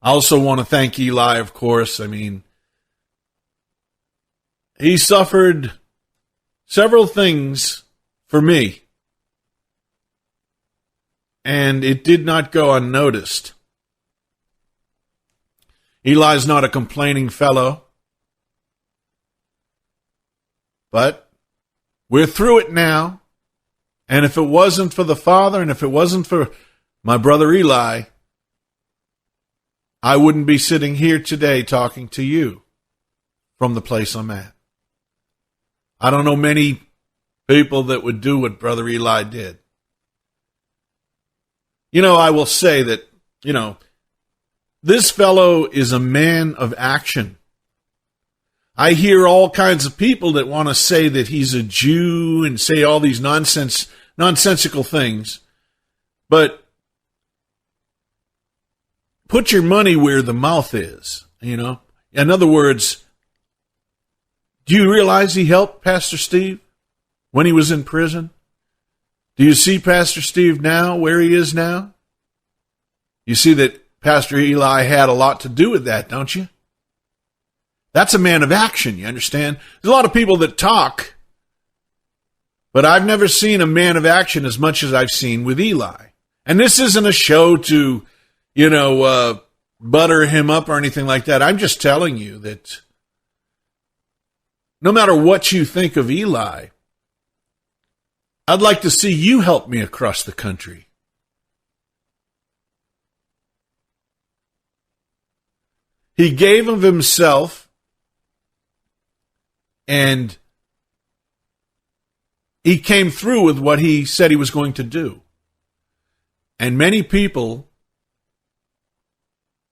I also want to thank Eli, of course. I mean, he suffered several things for me, and it did not go unnoticed. Eli's not a complaining fellow, but we're through it now, and if it wasn't for the Father, and if it wasn't for my brother Eli, I wouldn't be sitting here today talking to you from the place I'm at. I don't know many people that would do what Brother Eli did. I will say that, this fellow is a man of action. I hear all kinds of people that want to say that he's a Jew and say all these nonsensical things. But put your money where the mouth is, In other words, do you realize he helped Pastor Steve when he was in prison? Do you see Pastor Steve now, where he is now? You see that Pastor Eli had a lot to do with that, don't you? That's a man of action, you understand? There's a lot of people that talk, but I've never seen a man of action as much as I've seen with Eli. And this isn't a show to, butter him up or anything like that. I'm just telling you that no matter what you think of Eli, I'd like to see you help me across the country. He gave of himself, and he came through with what he said he was going to do. And many people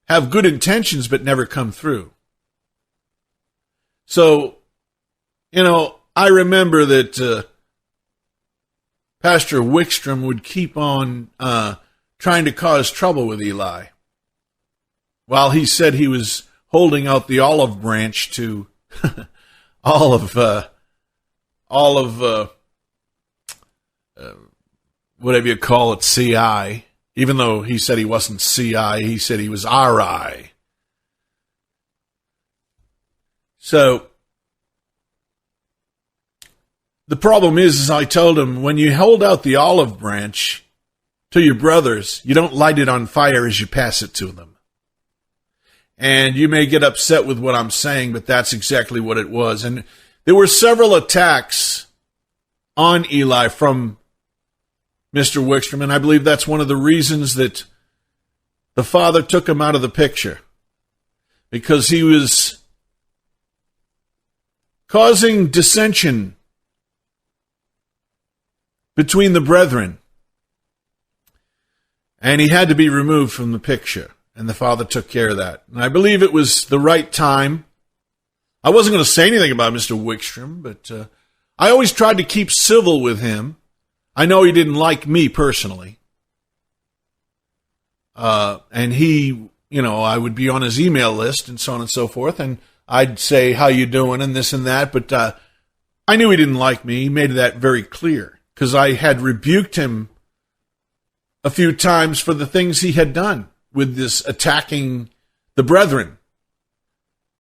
have good intentions but never come through. So, I remember that Pastor Wickstrom would keep on trying to cause trouble with Eli, while he said he was holding out the olive branch to all of whatever you call it, CI. Even though he said he wasn't CI, he said he was RI. So the problem is I told him, when you hold out the olive branch to your brothers, you don't light it on fire as you pass it to them. And you may get upset with what I'm saying, but that's exactly what it was. And there were several attacks on Eli from Mr. Wickstrom, and I believe that's one of the reasons that the Father took him out of the picture, because he was causing dissension between the brethren, and he had to be removed from the picture, and the Father took care of that. And I believe it was the right time. I wasn't going to say anything about Mr. Wickstrom, but I always tried to keep civil with him. I know he didn't like me personally. And he, I would be on his email list and so on and so forth, and I'd say, how you doing, and this and that, but I knew he didn't like me. He made that very clear, because I had rebuked him a few times for the things he had done with this attacking the brethren.